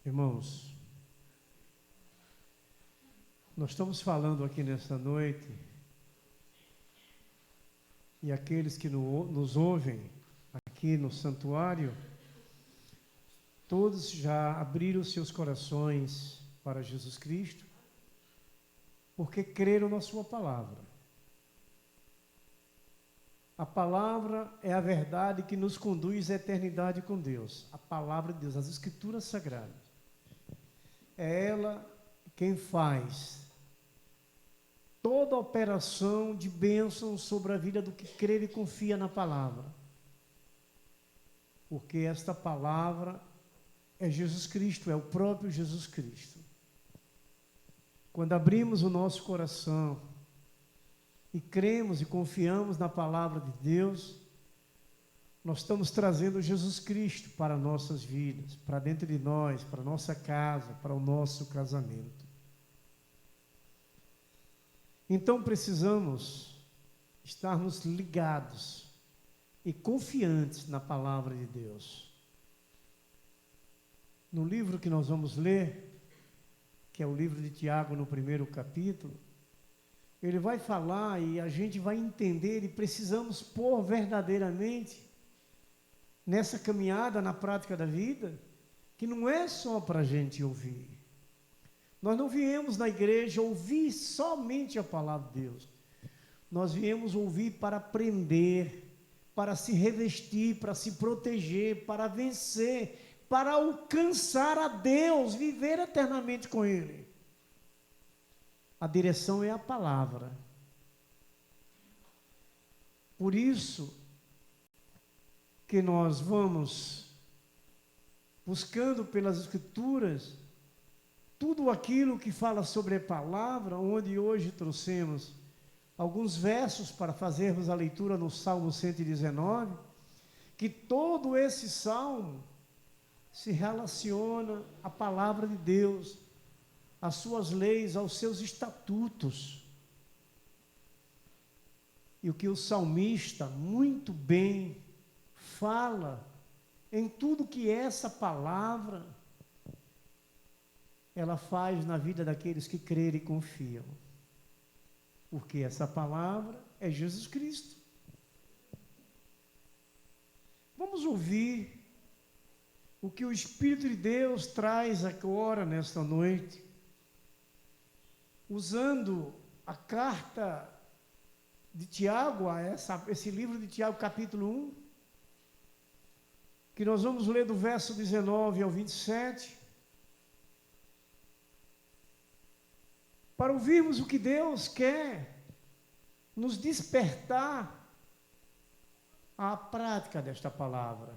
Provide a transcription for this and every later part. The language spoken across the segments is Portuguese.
Irmãos, nós estamos falando aqui nesta noite, e aqueles que nos ouvem aqui no santuário, todos já abriram seus corações para Jesus Cristo, porque creram na sua palavra. A palavra é a verdade que nos conduz à eternidade com Deus. A palavra de Deus, as Escrituras Sagradas. É ela quem faz toda a operação de bênção sobre a vida do que crê e confia na palavra. Porque esta palavra é Jesus Cristo, é o próprio Jesus Cristo. Quando abrimos o nosso coração e cremos e confiamos na palavra de Deus, nós estamos trazendo Jesus Cristo para nossas vidas, para dentro de nós, para a nossa casa, para o nosso casamento. Então precisamos estarmos ligados e confiantes na palavra de Deus. No livro que nós vamos ler, que é o livro de Tiago, no primeiro capítulo, ele vai falar e a gente vai entender e precisamos pôr verdadeiramente nessa caminhada, na prática da vida, que não é só para a gente ouvir. Nós não viemos na igreja ouvir somente a palavra de Deus. Nós viemos ouvir para aprender, para se revestir, para se proteger, para vencer, para alcançar a Deus, viver eternamente com Ele. A direção é a palavra. Por isso que nós vamos buscando pelas Escrituras tudo aquilo que fala sobre a palavra, onde hoje trouxemos alguns versos para fazermos a leitura no Salmo 119, que todo esse salmo se relaciona à palavra de Deus, às suas leis, aos seus estatutos. E o que o salmista muito bem fala em tudo que essa palavra ela faz na vida daqueles que crerem e confiam. Porque essa palavra é Jesus Cristo. Vamos ouvir o que o Espírito de Deus traz agora, nesta noite, usando a carta de Tiago, esse livro de Tiago, capítulo 1, que nós vamos ler do verso 19 ao 27, para ouvirmos o que Deus quer nos despertar à prática desta palavra,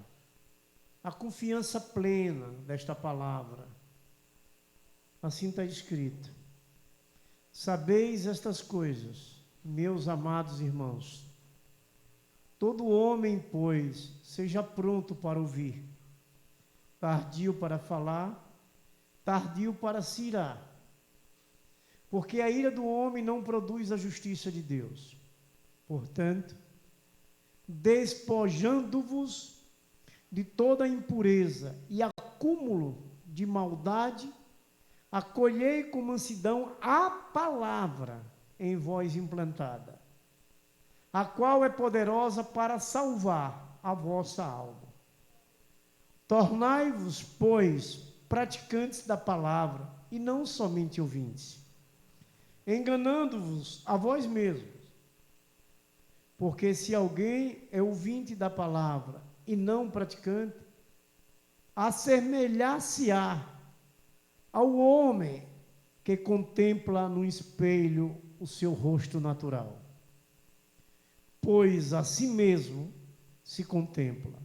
a confiança plena desta palavra. Assim está escrito: sabeis estas coisas, meus amados irmãos. Todo homem, pois, seja pronto para ouvir, tardio para falar, tardio para se irar. Porque a ira do homem não produz a justiça de Deus. Portanto, despojando-vos de toda impureza e acúmulo de maldade, acolhei com mansidão a palavra em vós implantada, a qual é poderosa para salvar a vossa alma. Tornai-vos, pois, praticantes da palavra, e não somente ouvintes, enganando-vos a vós mesmos. Porque se alguém é ouvinte da palavra e não praticante, assemelhar-se-á ao homem que contempla no espelho o seu rosto natural. Pois a si mesmo se contempla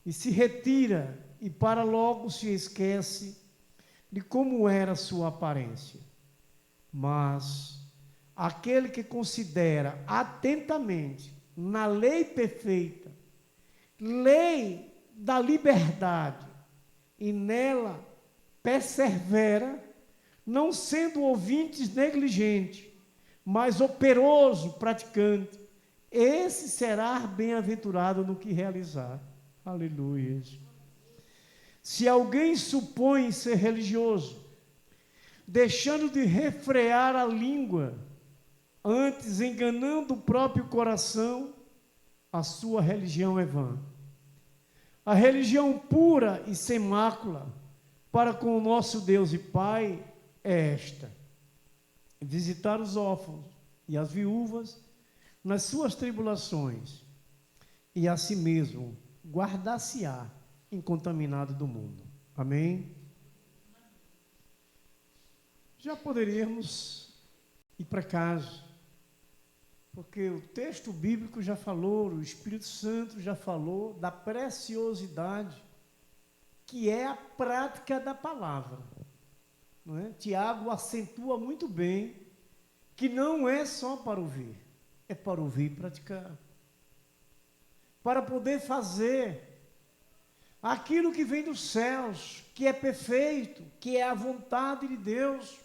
e se retira e para logo se esquece de como era sua aparência. Mas aquele que considera atentamente na lei perfeita, lei da liberdade, e nela persevera, não sendo ouvintes negligente, mas operoso praticante, esse será bem-aventurado no que realizar. Aleluia. Se alguém supõe ser religioso, deixando de refrear a língua, antes enganando o próprio coração, a sua religião é vã. A religião pura e sem mácula para com o nosso Deus e Pai é esta: visitar os órfãos e as viúvas nas suas tribulações, e a si mesmo guardar-se-á incontaminado do mundo. Amém? Já poderíamos ir para casa, porque o texto bíblico já falou, o Espírito Santo já falou da preciosidade que é a prática da palavra, não é? Tiago acentua muito bem que não é só para ouvir, é para ouvir e praticar, para poder fazer aquilo que vem dos céus, que é perfeito, que é a vontade de Deus,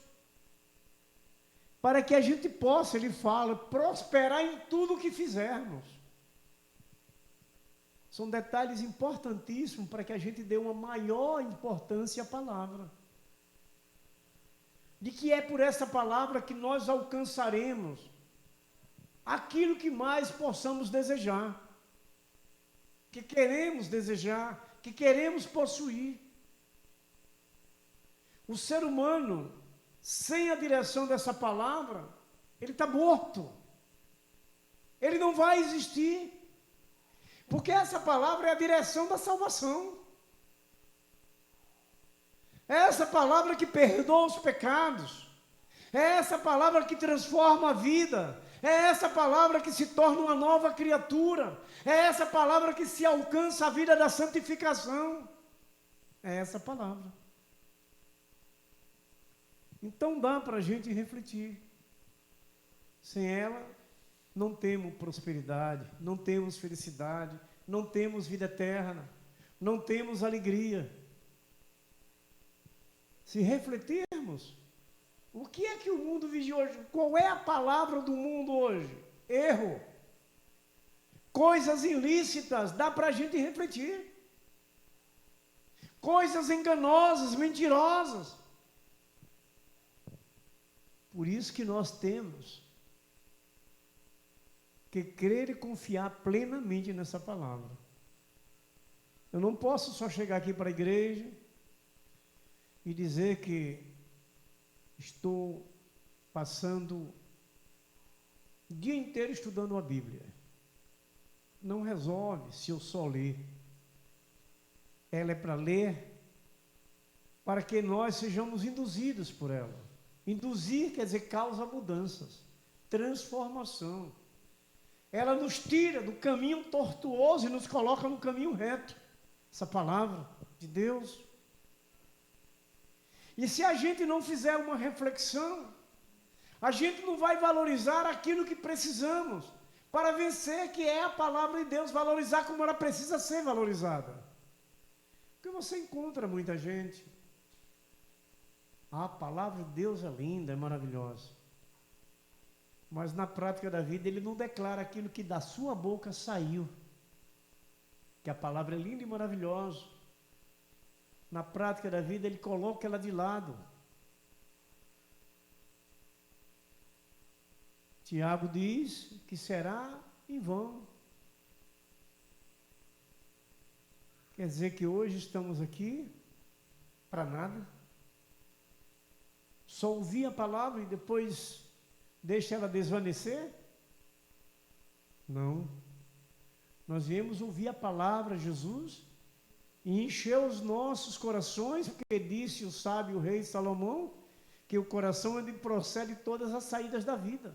para que a gente possa, ele fala, prosperar em tudo o que fizermos. São detalhes importantíssimos para que a gente dê uma maior importância à palavra. De que é por essa palavra que nós alcançaremos aquilo que mais possamos desejar, que queremos desejar, que queremos possuir. O ser humano, sem a direção dessa palavra, ele está morto. Ele não vai existir. Porque essa palavra é a direção da salvação. É essa palavra que perdoa os pecados. É essa palavra que transforma a vida. É essa palavra que se torna uma nova criatura. É essa palavra que se alcança a vida da santificação. É essa palavra. Então dá para a gente refletir. Sem ela, não temos prosperidade, não temos felicidade, não temos vida eterna, não temos alegria. Se refletirmos, o que é que o mundo vive hoje? Qual é a palavra do mundo hoje? Erro. Coisas ilícitas, dá para a gente refletir. Coisas enganosas, mentirosas. Por isso que nós temos que crer e confiar plenamente nessa palavra. Eu não posso só chegar aqui para a igreja e dizer que estou passando o dia inteiro estudando a Bíblia. Não resolve se eu só ler. Ela é para ler, para que nós sejamos induzidos por ela. Induzir quer dizer causa mudanças, transformação. Ela nos tira do caminho tortuoso e nos coloca no caminho reto. Essa palavra de Deus. E se a gente não fizer uma reflexão, a gente não vai valorizar aquilo que precisamos para vencer, que é a palavra de Deus, valorizar como ela precisa ser valorizada. Porque você encontra muita gente, a palavra de Deus é linda, é maravilhosa, mas na prática da vida ele não declara aquilo que da sua boca saiu, que a palavra é linda e maravilhosa. Na prática da vida ele coloca ela de lado. Tiago diz que será em vão. Quer dizer que hoje estamos aqui para nada? Só ouvir a palavra e depois deixa ela desvanecer? Não. Nós viemos ouvir a palavra de Jesus e encher os nossos corações, porque disse o sábio rei Salomão que o coração é onde procede todas as saídas da vida.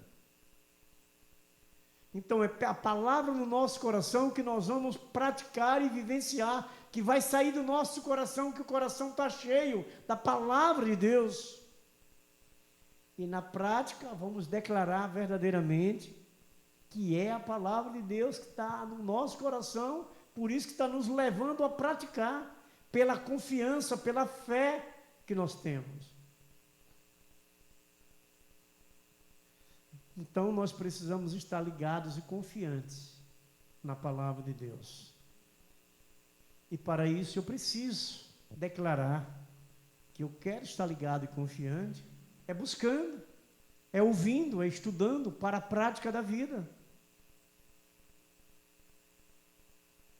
Então é a palavra no nosso coração que nós vamos praticar e vivenciar, que vai sair do nosso coração, que o coração está cheio da palavra de Deus. E na prática vamos declarar verdadeiramente que é a palavra de Deus que está no nosso coração, por isso que está nos levando a praticar, pela confiança, pela fé que nós temos. Então nós precisamos estar ligados e confiantes na palavra de Deus. E para isso eu preciso declarar que eu quero estar ligado e confiante, é buscando, é ouvindo, é estudando para a prática da vida.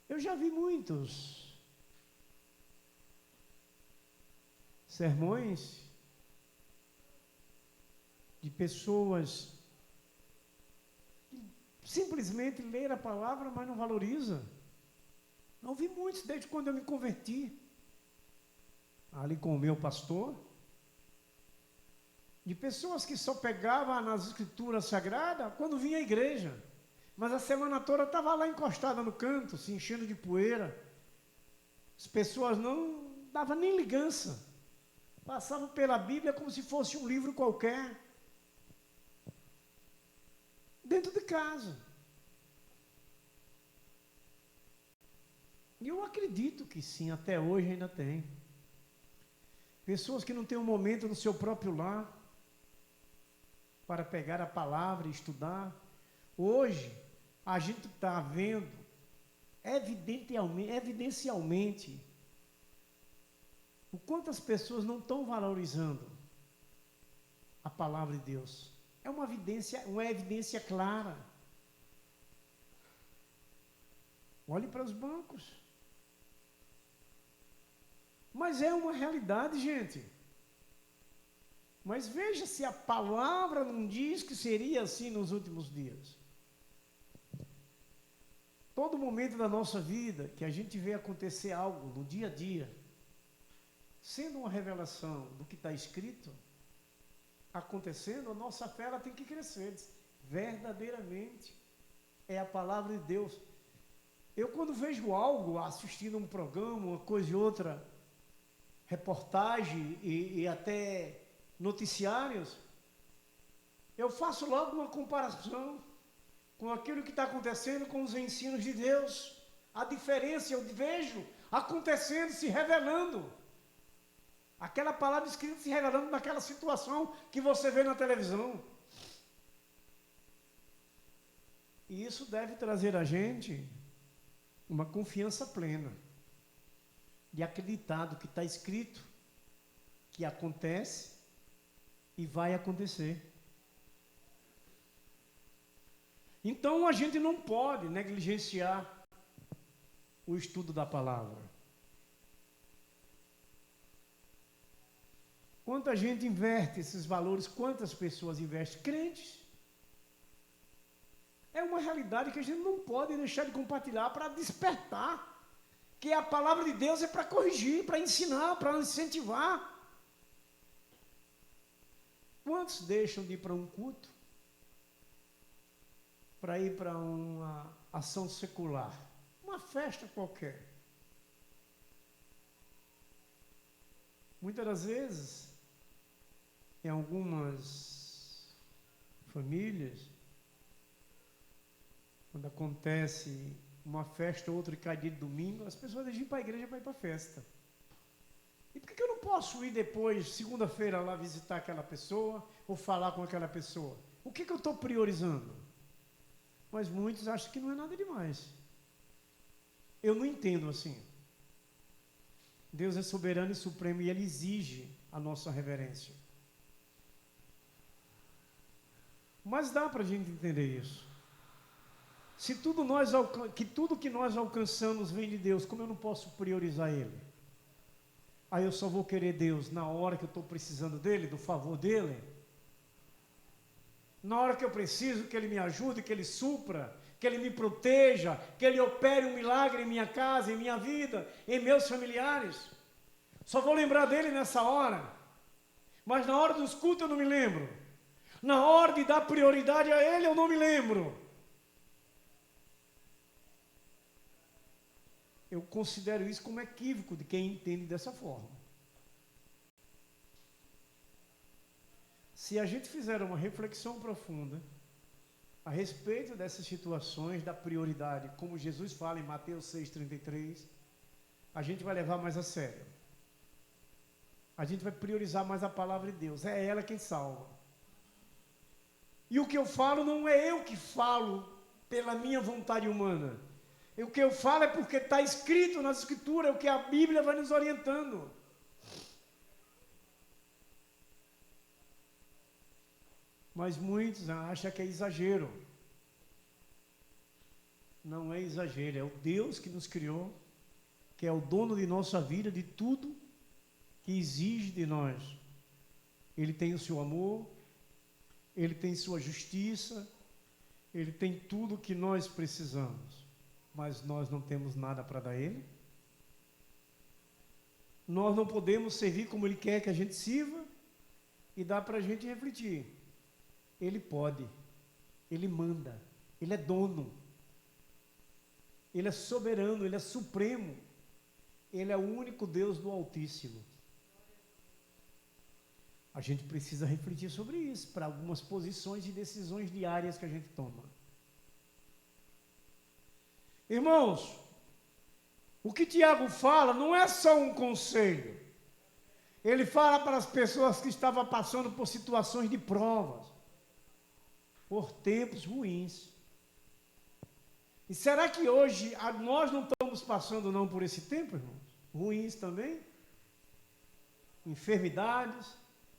Eu já vi muitos sermões de pessoas que simplesmente leram a palavra, mas não valoriza. Eu ouvi muitos desde quando eu me converti, ali com o meu pastor, de pessoas que só pegavam nas escrituras sagradas quando vinha à igreja, mas a semana toda estava lá encostada no canto, se enchendo de poeira. As pessoas não davam nem ligança, passavam pela Bíblia como se fosse um livro qualquer, dentro de casa. E eu acredito que sim, até hoje ainda tem. Pessoas que não têm um momento no seu próprio lar para pegar a palavra e estudar. Hoje, a gente está vendo evidencialmente o quanto as pessoas não estão valorizando a palavra de Deus. É uma evidência clara. Olhe para os bancos. Mas é uma realidade, gente. Mas veja se a palavra não diz que seria assim nos últimos dias. Todo momento da nossa vida que a gente vê acontecer algo no dia a dia, sendo uma revelação do que está escrito, acontecendo, a nossa fé ela tem que crescer. Verdadeiramente é a palavra de Deus. Eu quando vejo algo, assistindo um programa, uma coisa e outra, reportagem e até noticiários, eu faço logo uma comparação com aquilo que está acontecendo com os ensinos de Deus. A diferença eu vejo acontecendo, se revelando. Aquela palavra escrita se revelando naquela situação que você vê na televisão. E isso deve trazer a gente uma confiança plena de acreditar do que está escrito, que acontece e vai acontecer. Então a gente não pode negligenciar o estudo da palavra. Quanta gente inverte esses valores, quantas pessoas investem? Crentes. É uma realidade que a gente não pode deixar de compartilhar para despertar. Que a palavra de Deus é para corrigir, para ensinar, para incentivar. Quantos deixam de ir para um culto? Para ir para uma ação secular? Uma festa qualquer. Muitas das vezes, em algumas famílias, quando acontece uma festa ou outra e cai dia de domingo, as pessoas deixam ir para a igreja para ir para a festa. E por que eu não posso ir depois, segunda-feira, lá visitar aquela pessoa ou falar com aquela pessoa? O que eu estou priorizando? Mas muitos acham que não é nada demais. Eu não entendo assim. Deus é soberano e supremo e Ele exige a nossa reverência. Mas dá para a gente entender isso. Se tudo que nós alcançamos vem de Deus, como eu não posso priorizar Ele? Aí eu só vou querer Deus na hora que eu estou precisando dEle, do favor dEle. Na hora que eu preciso que Ele me ajude, que Ele supra, que Ele me proteja, que Ele opere um milagre em minha casa, em minha vida, em meus familiares. Só vou lembrar dEle nessa hora. Mas na hora dos cultos eu não me lembro. Na hora de dar prioridade a Ele eu não me lembro. Eu considero isso como equívoco de quem entende dessa forma. Se a gente fizer uma reflexão profunda a respeito dessas situações da prioridade, como Jesus fala em Mateus 6,33, a gente vai levar mais a sério. A gente vai priorizar mais a palavra de Deus. É ela quem salva. E o que eu falo não é eu que falo pela minha vontade humana. E o que eu falo é porque está escrito nas Escrituras, é o que a Bíblia vai nos orientando. Mas muitos acham que é exagero. Não é exagero, é o Deus que nos criou, que é o dono de nossa vida, de tudo que exige de nós. Ele tem o seu amor, Ele tem sua justiça, Ele tem tudo que nós precisamos. Mas nós não temos nada para dar a Ele. Nós não podemos servir como Ele quer que a gente sirva e dá para a gente refletir. Ele pode, Ele manda, Ele é dono, Ele é soberano, Ele é supremo, Ele é o único Deus do Altíssimo. A gente precisa refletir sobre isso, para algumas posições e decisões diárias que a gente toma. Irmãos, o que Tiago fala não é só um conselho. Ele fala para as pessoas que estavam passando por situações de provas, por tempos ruins. E será que hoje nós não estamos passando não por esse tempo, irmãos? Ruins também? Enfermidades,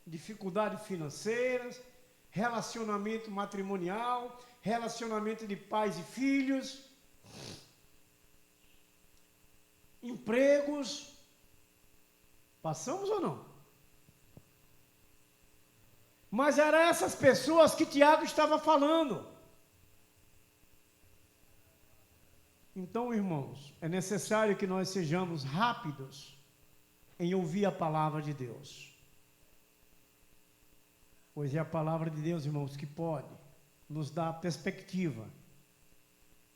dificuldades financeiras, relacionamento matrimonial, relacionamento de pais e filhos, empregos. Passamos ou não? Mas eram essas pessoas que Tiago estava falando. Então, irmãos, é necessário que nós sejamos rápidos em ouvir a palavra de Deus. Pois é a palavra de Deus, irmãos, que pode nos dar a perspectiva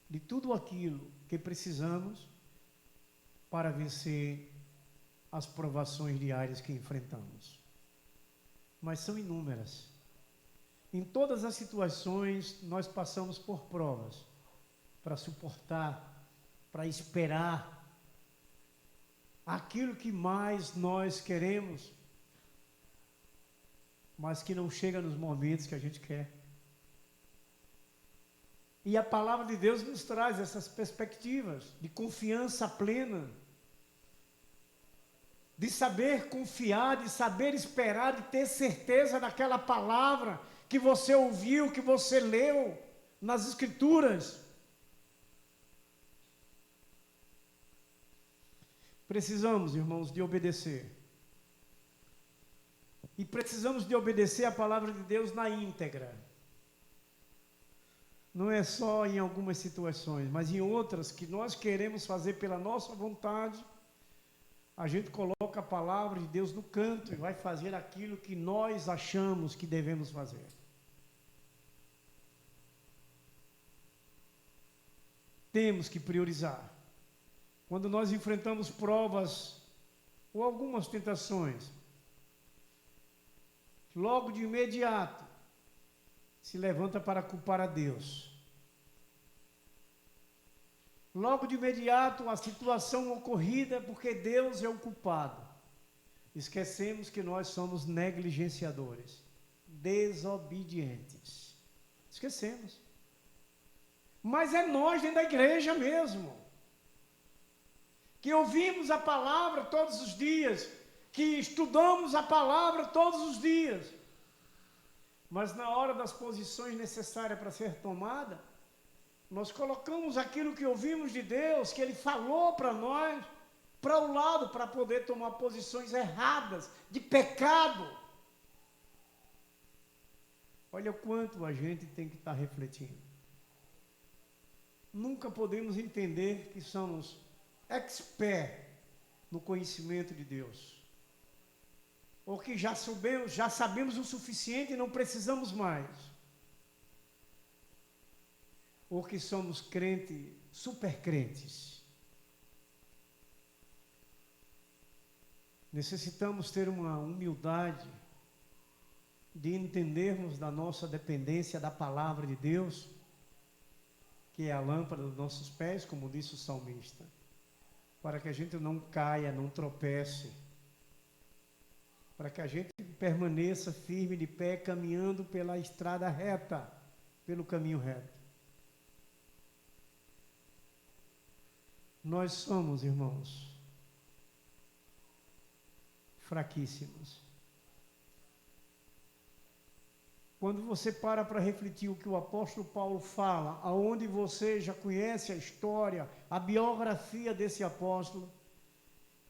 de tudo aquilo que precisamos para vencer as provações diárias que enfrentamos. Mas são inúmeras. Em todas as situações, nós passamos por provas para suportar, para esperar aquilo que mais nós queremos, mas que não chega nos momentos que a gente quer. E a palavra de Deus nos traz essas perspectivas de confiança plena, de saber confiar, de saber esperar, de ter certeza daquela palavra que você ouviu, que você leu nas Escrituras. Precisamos, irmãos, de obedecer. E precisamos de obedecer a palavra de Deus na íntegra. Não é só em algumas situações, mas em outras que nós queremos fazer pela nossa vontade, a gente coloca a palavra de Deus no canto e vai fazer aquilo que nós achamos que devemos fazer. Temos que priorizar. Quando nós enfrentamos provas ou algumas tentações, logo de imediato se levanta para culpar a Deus. Logo de imediato a situação ocorrida é porque Deus é o culpado. Esquecemos que nós somos negligenciadores, desobedientes. Esquecemos. Mas é nós dentro da igreja mesmo, que ouvimos a palavra todos os dias, que estudamos a palavra todos os dias, mas na hora das posições necessárias para ser tomada, nós colocamos aquilo que ouvimos de Deus, que Ele falou para nós, para o lado, para poder tomar posições erradas, de pecado. Olha o quanto a gente tem que estar refletindo. Nunca podemos entender que somos expert no conhecimento de Deus, ou que já sabemos o suficiente e não precisamos mais, ou que somos super crentes. Necessitamos ter uma humildade de entendermos da nossa dependência da palavra de Deus, que é a lâmpada dos nossos pés, como disse o salmista, para que a gente não caia, não tropece, para que a gente permaneça firme de pé, caminhando pela estrada reta, pelo caminho reto. Nós somos, irmãos, fraquíssimos. Quando você para refletir o que o apóstolo Paulo fala, aonde você já conhece a história, a biografia desse apóstolo,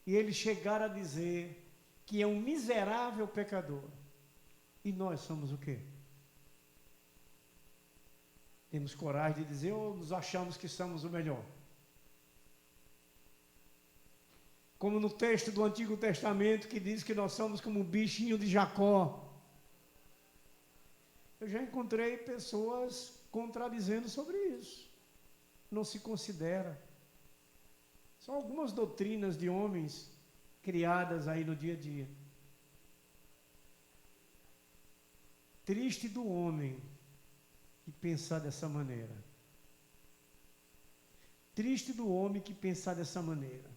e ele chegar a dizer que é um miserável pecador. E nós somos o quê? Temos coragem de dizer ou nos achamos que somos o melhor? Como no texto do Antigo Testamento que diz que nós somos como um bichinho de Jacó. Eu já encontrei pessoas contradizendo sobre isso. Não se considera. São algumas doutrinas de homens criadas aí no dia a dia. Triste do homem que pensar dessa maneira. Triste do homem que pensar dessa maneira.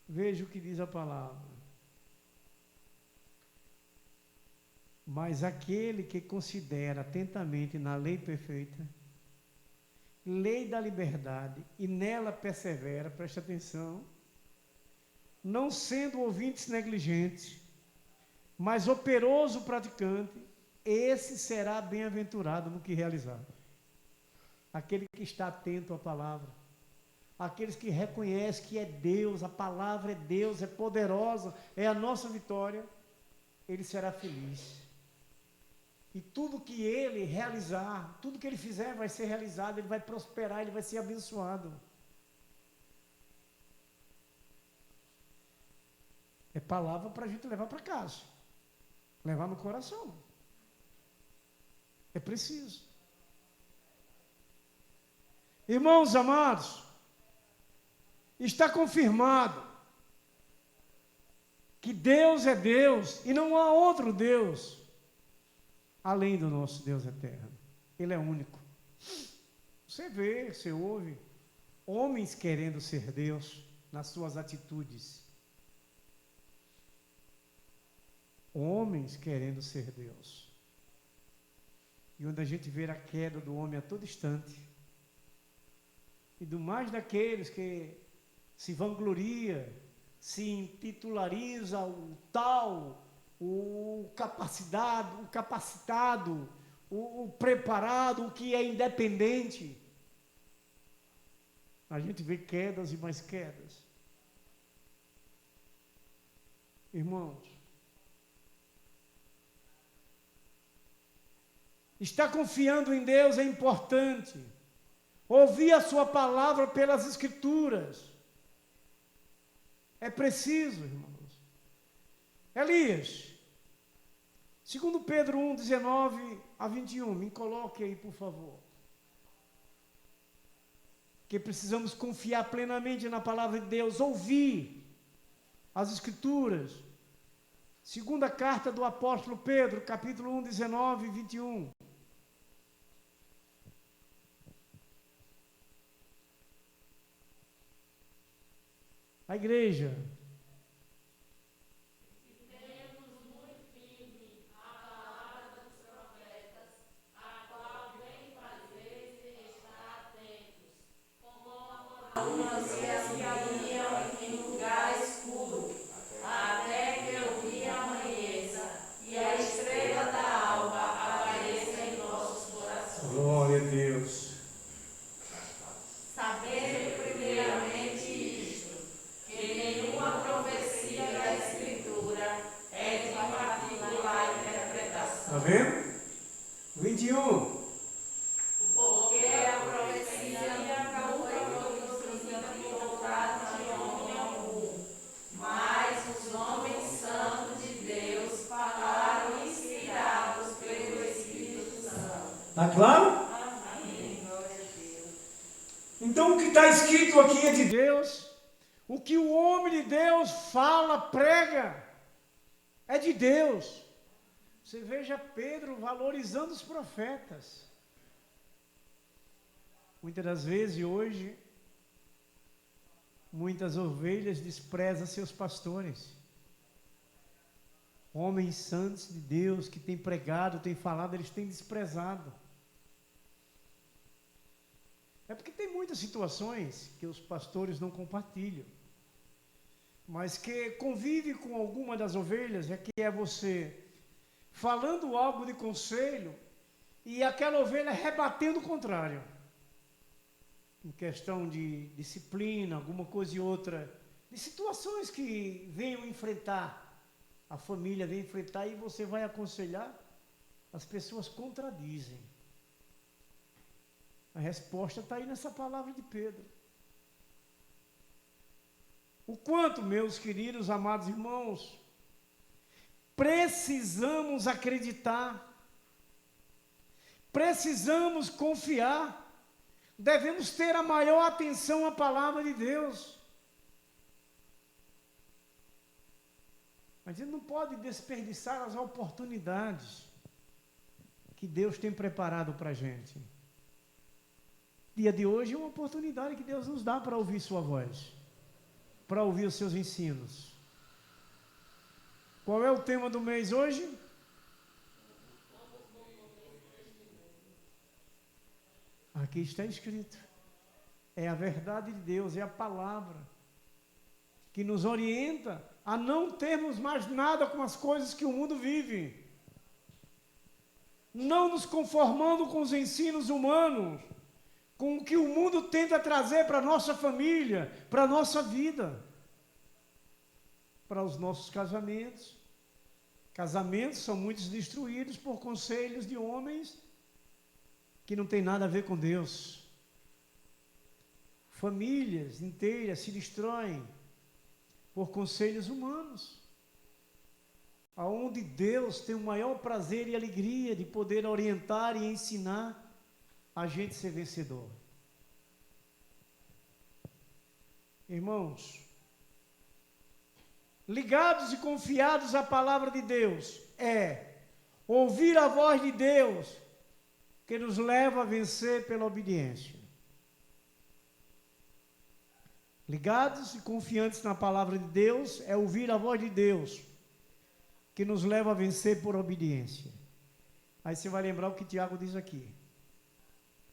Veja o que diz a palavra. Mas aquele que considera atentamente na lei perfeita, lei da liberdade, e nela persevera, preste atenção, não sendo ouvintes negligentes, mas operoso praticante, esse será bem-aventurado no que realizar. Aquele que está atento à palavra, aqueles que reconhecem que é Deus, a palavra é Deus, é poderosa, é a nossa vitória, ele será feliz. E tudo que ele realizar, tudo que ele fizer vai ser realizado, ele vai prosperar, ele vai ser abençoado. É palavra para a gente levar para casa, levar no coração. É preciso. Irmãos amados, está confirmado que Deus é Deus e não há outro Deus além do nosso Deus eterno. Ele é único. Você vê, você ouve homens querendo ser Deus nas suas atitudes. Homens querendo ser Deus. E onde a gente vê a queda do homem a todo instante. E do mais daqueles que se vangloria, se intitulariza o tal, o capacitado, o preparado, o que é independente. A gente vê quedas e mais quedas. Irmãos, estar confiando em Deus é importante. Ouvir a sua palavra pelas Escrituras é preciso, irmãos. Elias, 2 Pedro 1, 19 a 21, me coloque aí, por favor. Que precisamos confiar plenamente na palavra de Deus, ouvir as Escrituras. Segunda carta do apóstolo Pedro, capítulo 1, 19 e 21. A igreja. Glória a Deus. Sabendo primeiramente isto, que nenhuma profecia da Escritura é de particular interpretação. Está vendo? 21. Porque a profecia não foi produzida por vontade de homem algum, mas os homens santos de Deus falaram inspirados pelo Espírito Santo. Está claro? Então o que está escrito aqui é de Deus. O que o homem de Deus fala, prega, é de Deus. Você veja Pedro valorizando os profetas. Muitas das vezes hoje, muitas ovelhas desprezam seus pastores. Homens santos de Deus que têm pregado, têm falado, eles têm desprezado. muitas situações que os pastores não compartilham, mas que convive com alguma das ovelhas, que é você falando algo de conselho e aquela ovelha rebatendo o contrário. Em questão de disciplina, alguma coisa e outra, de situações que venham enfrentar, a família vem enfrentar e você vai aconselhar, as pessoas contradizem. A resposta está aí nessa palavra de Pedro. O quanto, meus queridos, amados irmãos, precisamos acreditar, precisamos confiar, devemos ter a maior atenção à palavra de Deus. A gente não pode desperdiçar as oportunidades que Deus tem preparado para a gente. Dia de hoje é uma oportunidade que Deus nos dá para ouvir sua voz, para ouvir os seus ensinos. Qual é o tema do mês hoje? Aqui está escrito. É a verdade de Deus, é a palavra que nos orienta a não termos mais nada com as coisas que o mundo vive. Não nos conformando com os ensinos humanos, com o que o mundo tenta trazer para a nossa família, para a nossa vida, para os nossos casamentos. Casamentos são muitos destruídos por conselhos de homens que não tem nada a ver com Deus. Famílias inteiras se destroem por conselhos humanos, aonde Deus tem o maior prazer e alegria de poder orientar e ensinar a gente a ser vencedor. Irmãos, ligados e confiados à palavra de Deus, é ouvir a voz de Deus, que nos leva a vencer pela obediência. Ligados e confiantes na palavra de Deus, é ouvir a voz de Deus, que nos leva a vencer por obediência. Aí você vai lembrar o que Tiago diz aqui.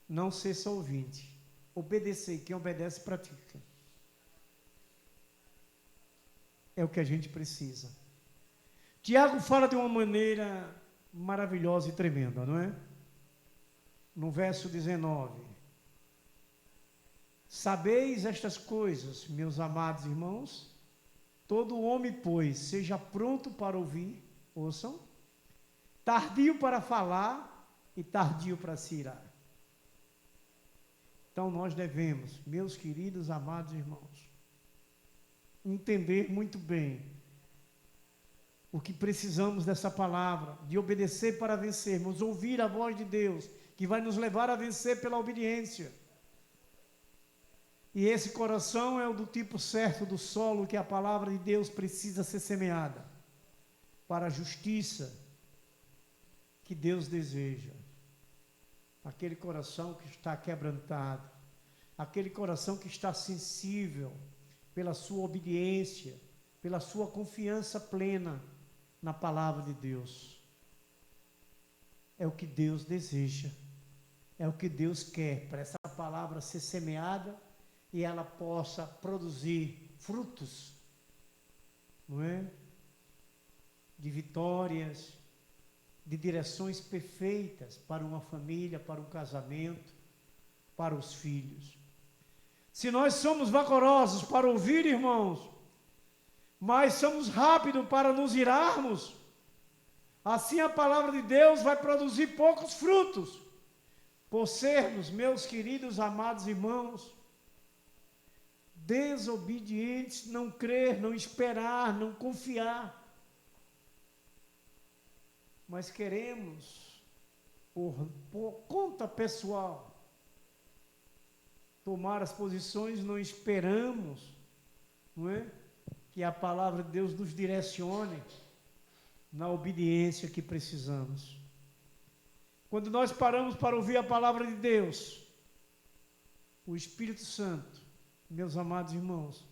Não ser só ouvinte, obedecer, quem obedece pratica. É o que a gente precisa. Tiago fala de uma maneira maravilhosa e tremenda, não é? No verso 19. Sabeis estas coisas, meus amados irmãos? Todo homem, pois, seja pronto para ouvir, ouçam, tardio para falar e tardio para se irar. Então nós devemos, meus queridos amados irmãos, entender muito bem o que precisamos dessa palavra, de obedecer para vencermos, ouvir a voz de Deus, que vai nos levar a vencer pela obediência. E esse coração é o do tipo certo do solo que a palavra de Deus precisa ser semeada para a justiça que Deus deseja. Aquele coração que está quebrantado, aquele coração que está sensível pela sua obediência, pela sua confiança plena na palavra de Deus. É o que Deus deseja, é o que Deus quer, para essa palavra ser semeada e ela possa produzir frutos, não é? De vitórias, de direções perfeitas para uma família, para um casamento, para os filhos. Se nós somos vagarosos para ouvir, irmãos, mas somos rápidos para nos irarmos, assim a palavra de Deus vai produzir poucos frutos, por sermos, meus queridos amados irmãos, desobedientes, não crer, não esperar, não confiar. Mas queremos, por conta pessoal, tomar as posições, não esperamos, não é? Que a palavra de Deus nos direcione na obediência que precisamos. Quando nós paramos para ouvir a palavra de Deus, o Espírito Santo, meus amados irmãos,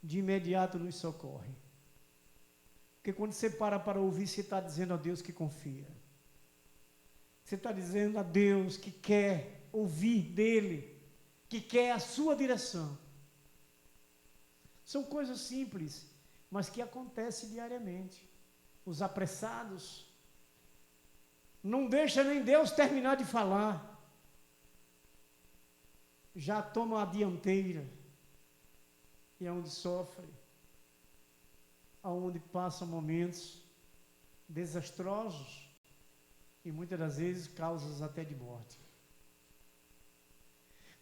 de imediato nos socorre. Porque quando você para ouvir, você está dizendo a Deus que confia. Você está dizendo a Deus que quer ouvir dele, que quer a sua direção. São coisas simples, mas que acontecem diariamente. Os apressados não deixam nem Deus terminar de falar, já tomam a dianteira, e é onde sofre, aonde passam momentos desastrosos e muitas das vezes causas até de morte.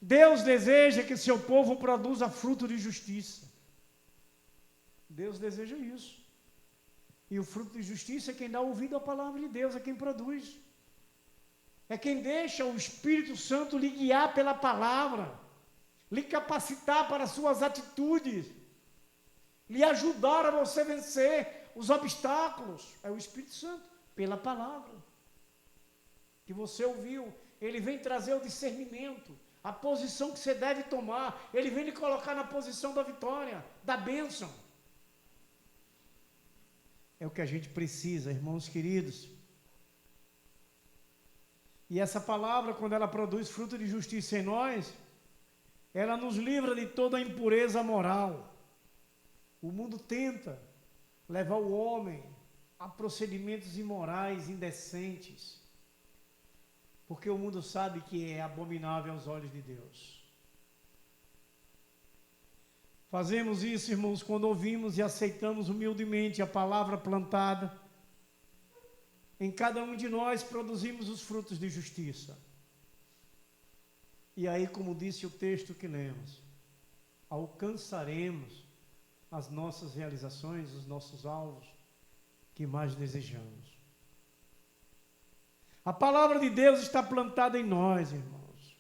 Deus deseja que seu povo produza fruto de justiça. Deus deseja isso. E o fruto de justiça é quem dá ouvido à palavra de Deus, é quem produz. É quem deixa o Espírito Santo lhe guiar pela palavra, lhe capacitar para suas atitudes, lhe ajudar a você vencer os obstáculos. É o Espírito Santo, pela palavra que você ouviu. Ele vem trazer o discernimento, a posição que você deve tomar. Ele vem lhe colocar na posição da vitória, da bênção. É o que a gente precisa, irmãos queridos. E essa palavra, quando ela produz fruto de justiça em nós, ela nos livra de toda a impureza moral. O mundo tenta levar o homem a procedimentos imorais, indecentes, porque o mundo sabe que é abominável aos olhos de Deus. Fazemos isso, irmãos, quando ouvimos e aceitamos humildemente a palavra plantada. Em cada um de nós produzimos os frutos de justiça. E aí, como disse o texto que lemos, alcançaremos as nossas realizações, os nossos alvos que mais desejamos. A palavra de Deus está plantada em nós, irmãos.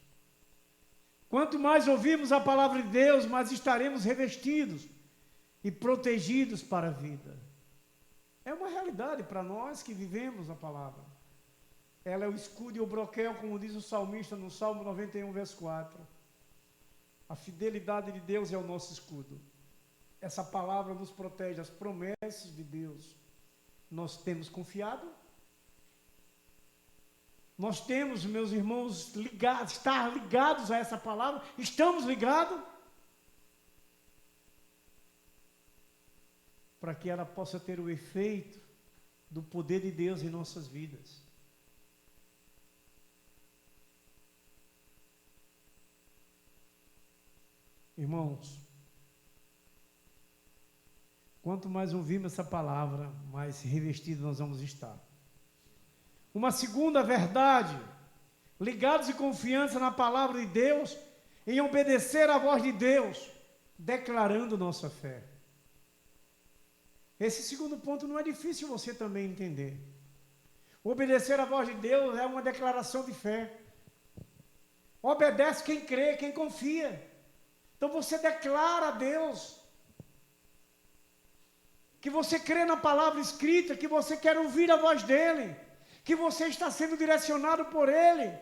Quanto mais ouvirmos a palavra de Deus, mais estaremos revestidos e protegidos para a vida. É uma realidade para nós que vivemos a palavra. Ela é o escudo e o broquel, como diz o salmista no Salmo 91, verso 4. A fidelidade de Deus é o nosso escudo. Essa palavra nos protege, as promessas de Deus. Nós temos confiado? Nós temos, meus irmãos, estar ligados a essa palavra? Estamos ligados? Para que ela possa ter o efeito do poder de Deus em nossas vidas. Irmãos, quanto mais ouvimos essa palavra, mais revestidos nós vamos estar. Uma segunda verdade, ligados e confiança na palavra de Deus, em obedecer à voz de Deus, declarando nossa fé. Esse segundo ponto não é difícil você também entender. Obedecer à voz de Deus é uma declaração de fé. Obedece quem crê, quem confia. Então você declara a Deus que você crê na palavra escrita, que você quer ouvir a voz dele, que você está sendo direcionado por ele.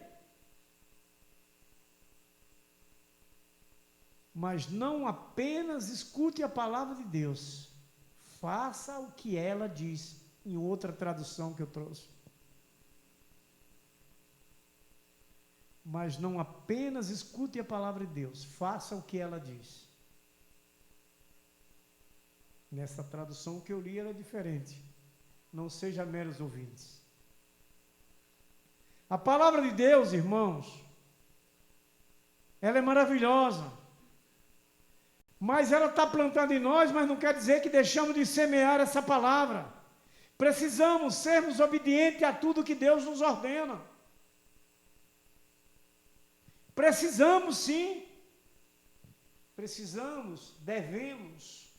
Mas não apenas escute a palavra de Deus, faça o que ela diz, em outra tradução que eu trouxe. Mas não apenas escute a palavra de Deus, faça o que ela diz. Nessa tradução que eu li era diferente. Não seja meros ouvintes. A palavra de Deus, irmãos, ela é maravilhosa. Mas ela está plantada em nós, mas não quer dizer que deixamos de semear essa palavra. Precisamos sermos obedientes a tudo que Deus nos ordena. Precisamos sim. Precisamos, devemos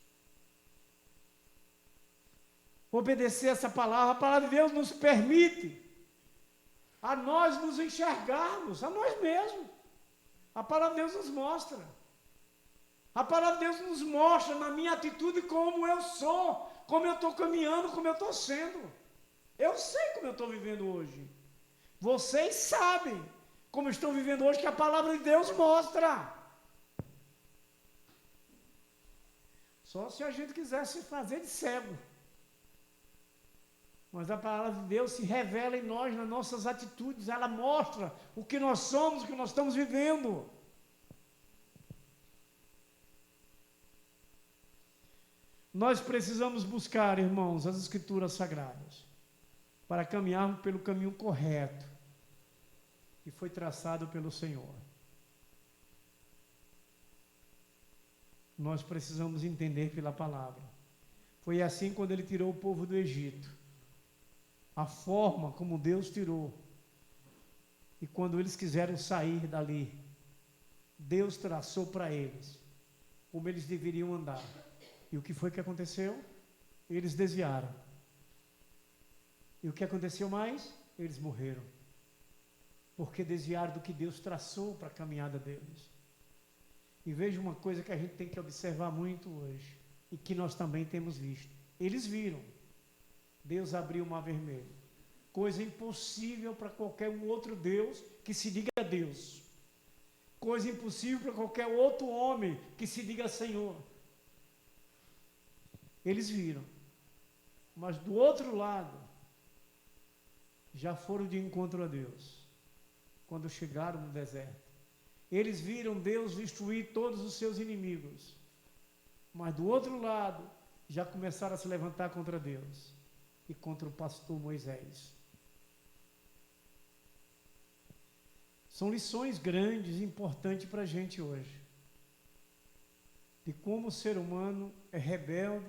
obedecer essa palavra. A palavra de Deus nos permite a nós nos enxergarmos, a nós mesmos. A palavra de Deus nos mostra. A palavra de Deus nos mostra na minha atitude como eu sou, como eu estou caminhando, como eu estou sendo. Eu sei como eu estou vivendo hoje. Vocês sabem como estão vivendo hoje, que a palavra de Deus mostra. Só se a gente quisesse fazer de cego. Mas a palavra de Deus se revela em nós, nas nossas atitudes. Ela mostra o que nós somos, o que nós estamos vivendo. Nós precisamos buscar, irmãos, as Escrituras Sagradas para caminharmos pelo caminho correto que foi traçado pelo Senhor. Nós precisamos entender pela palavra. Foi assim quando Ele tirou o povo do Egito. A forma como Deus tirou. E quando eles quiseram sair dali, Deus traçou para eles como eles deveriam andar. E o que foi que aconteceu? Eles desviaram. E o que aconteceu mais? Eles morreram. Porque desviaram do que Deus traçou para a caminhada deles. E veja uma coisa que a gente tem que observar muito hoje, e que nós também temos visto. Eles viram. Deus abriu o mar vermelho. Coisa impossível para qualquer um outro Deus que se diga Deus. Coisa impossível para qualquer outro homem que se diga Senhor. Eles viram. Mas do outro lado, já foram de encontro a Deus. Quando chegaram no deserto. Eles viram Deus destruir todos os seus inimigos. Mas do outro lado, já começaram a se levantar contra Deus. E contra o pastor Moisés. São lições grandes e importantes para a gente hoje. De como o ser humano é rebelde.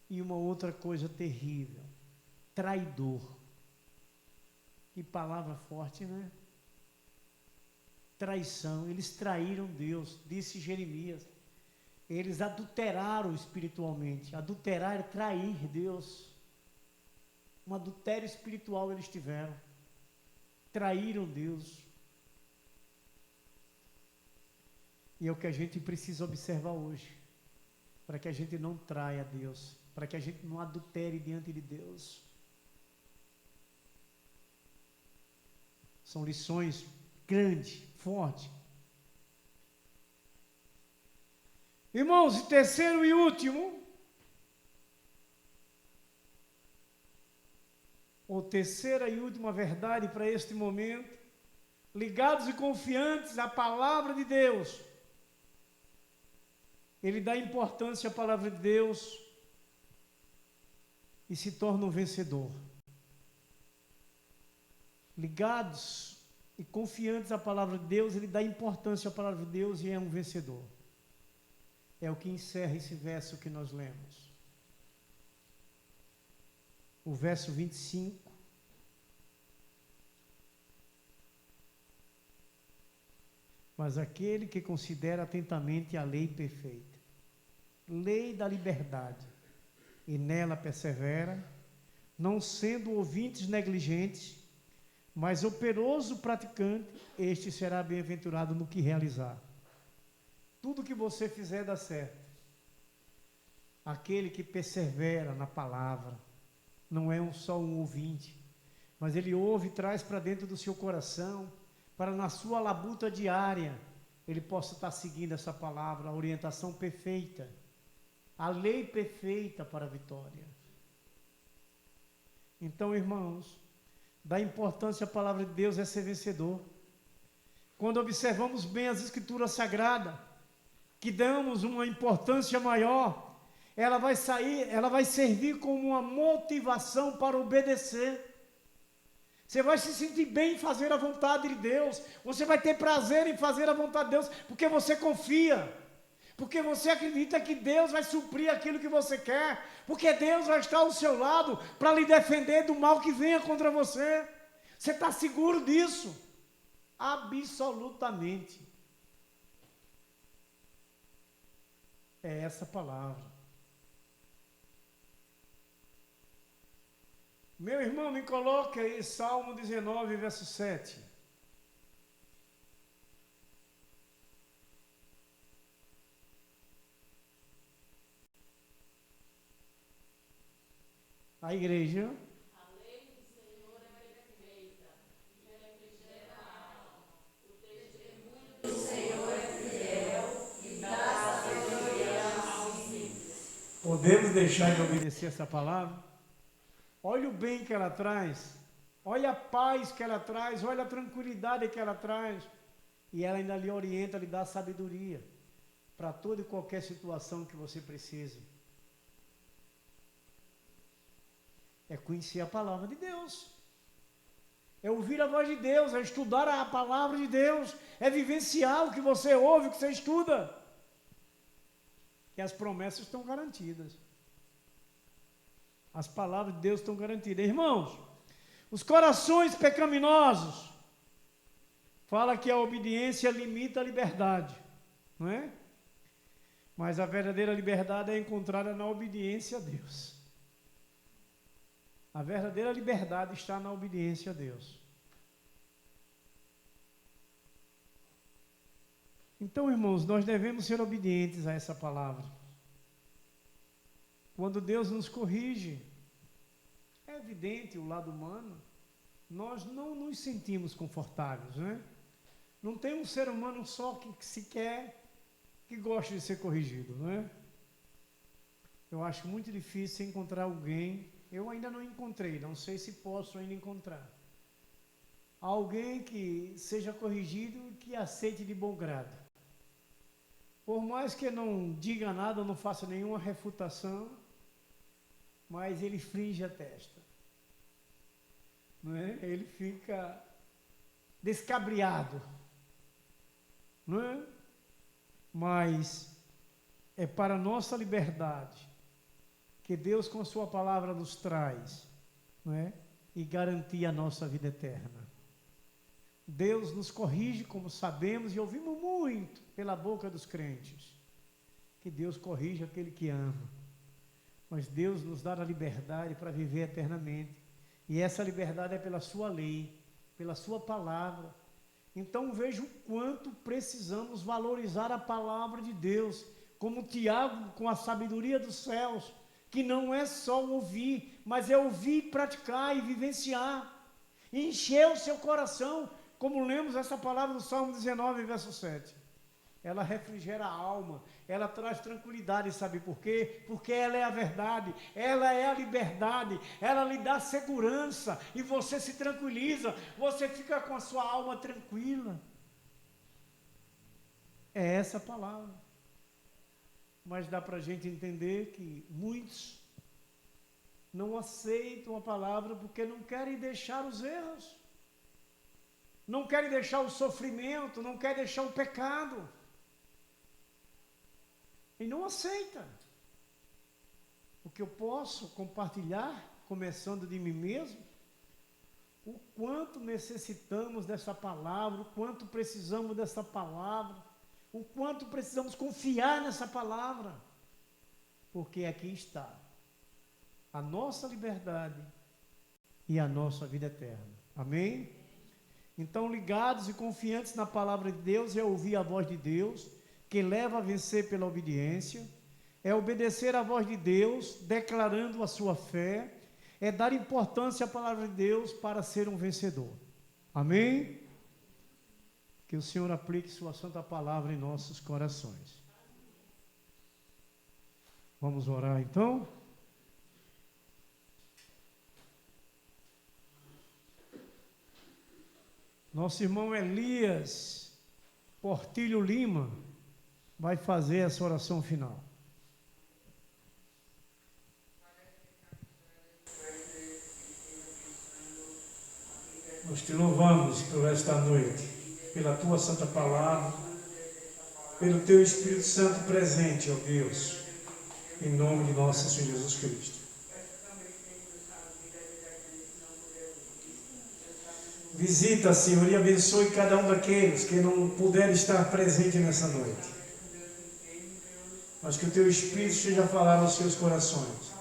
E uma outra coisa terrível. Traidor. Que palavra forte, né? Traição. Eles traíram Deus, disse Jeremias. Eles adulteraram espiritualmente. Adulterar é trair Deus. Um adultério espiritual eles tiveram. Traíram Deus. E é o que a gente precisa observar hoje. Para que a gente não traia Deus. Para que a gente não adultere diante de Deus. São lições grandes, fortes. Irmãos, e terceiro e último, ou terceira e última verdade para este momento, ligados e confiantes à palavra de Deus. Ele dá importância à palavra de Deus e se torna um vencedor. Ligados e confiantes à palavra de Deus, ele dá importância à palavra de Deus e é um vencedor. É o que encerra esse verso que nós lemos. O verso 25. Mas aquele que considera atentamente a lei perfeita, lei da liberdade, e nela persevera, não sendo ouvintes negligentes, mas operoso praticante, este será bem-aventurado no que realizar. Tudo que você fizer dá certo. Aquele que persevera na palavra, não é só um ouvinte, mas ele ouve e traz para dentro do seu coração, para na sua labuta diária, ele possa estar seguindo essa palavra, a orientação perfeita, a lei perfeita para a vitória. Então, irmãos, dá importância à palavra de Deus é ser vencedor. Quando observamos bem as Escrituras Sagradas, que damos uma importância maior, ela vai servir como uma motivação para obedecer. Você vai se sentir bem em fazer a vontade de Deus, você vai ter prazer em fazer a vontade de Deus, porque você confia, porque você acredita que Deus vai suprir aquilo que você quer, porque Deus vai estar ao seu lado para lhe defender do mal que venha contra você. Você está seguro disso? Absolutamente. É essa palavra. Meu irmão, me coloque aí Salmo 19, verso 7. A igreja. A lei do Senhor é perfeita, e refrigera a alma. O testemunho do Senhor é fiel, e dá sabedoria aos simples. Podemos deixar de obedecer essa palavra? olha o bem que ela traz, olha a paz que ela traz, olha a tranquilidade que ela traz. E ela ainda lhe orienta, lhe dá sabedoria para toda e qualquer situação que você precise. É conhecer a palavra de Deus. É ouvir a voz de Deus, é estudar a palavra de Deus, é vivenciar o que você ouve, o que você estuda. E as promessas estão garantidas. As palavras de Deus estão garantidas. Irmãos, os corações pecaminosos, fala que a obediência limita a liberdade, não é? Mas a verdadeira liberdade é encontrada na obediência a Deus. A verdadeira liberdade está na obediência a Deus. Então, irmãos, nós devemos ser obedientes a essa palavra. Quando Deus nos corrige, é evidente o lado humano, nós não nos sentimos confortáveis, né? Não tem um ser humano só que sequer que gosta de ser corrigido, não é? Eu acho muito difícil encontrar alguém, eu ainda não encontrei, não sei se posso ainda encontrar, alguém que seja corrigido e que aceite de bom grado. Por mais que não diga nada, não faça nenhuma refutação, mas ele finge a testa, não é? Ele fica descabriado, não é? Mas é para a nossa liberdade que Deus com a sua palavra nos traz, não é? E garantir a nossa vida eterna. Deus nos corrige, como sabemos e ouvimos muito pela boca dos crentes, que Deus corrige aquele que ama. Mas Deus nos dá a liberdade para viver eternamente. E essa liberdade é pela sua lei, pela sua palavra. Então veja o quanto precisamos valorizar a palavra de Deus, como Tiago com a sabedoria dos céus, que não é só ouvir, mas é ouvir, praticar e vivenciar, e encher o seu coração, como lemos essa palavra no Salmo 19, verso 7. Ela refrigera a alma, ela traz tranquilidade, sabe por quê? Porque ela é a verdade, ela é a liberdade, ela lhe dá segurança, e você se tranquiliza, você fica com a sua alma tranquila. É essa a palavra. Mas dá para a gente entender que muitos não aceitam a palavra porque não querem deixar os erros, não querem deixar o sofrimento, não querem deixar o pecado. E não aceita. O que eu posso compartilhar, começando de mim mesmo, o quanto necessitamos dessa palavra, o quanto precisamos dessa palavra, o quanto precisamos confiar nessa palavra, porque aqui está a nossa liberdade e a nossa vida eterna. Amém? Então, ligados e confiantes na palavra de Deus, é ouvir a voz de Deus, que leva a vencer pela obediência, é obedecer à voz de Deus, declarando a sua fé, é dar importância à palavra de Deus para ser um vencedor. Amém? Que o Senhor aplique sua santa palavra em nossos corações. Vamos orar então? Nosso irmão Elias Portilho Lima vai fazer essa oração final. Nós te louvamos por esta noite, pela tua santa palavra, pelo teu Espírito Santo presente, ó Deus, em nome de nosso Senhor Jesus Cristo. Visita, Senhor, e abençoe cada um daqueles que não puderem estar presente nessa noite. Mas que o teu Espírito esteja a falar aos seus corações.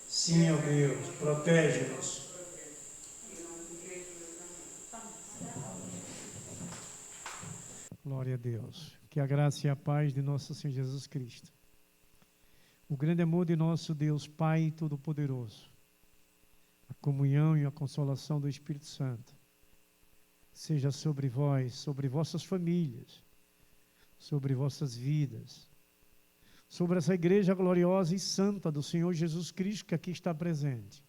Sim, ó Deus, protege-nos. Glória a Deus. Que a graça e a paz de nosso Senhor Jesus Cristo, o grande amor de nosso Deus Pai Todo-Poderoso, a comunhão e a consolação do Espírito Santo, seja sobre vós, sobre vossas famílias, sobre vossas vidas, sobre essa igreja gloriosa e santa do Senhor Jesus Cristo que aqui está presente,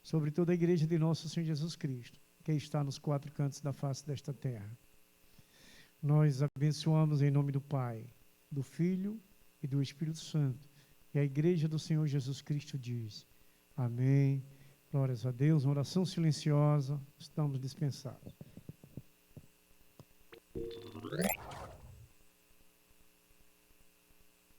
sobre toda a igreja de nosso Senhor Jesus Cristo, que está nos quatro cantos da face desta terra. Nós abençoamos em nome do Pai, do Filho e do Espírito Santo. E a igreja do Senhor Jesus Cristo diz: amém. Glórias a Deus. Uma oração silenciosa. Estamos dispensados.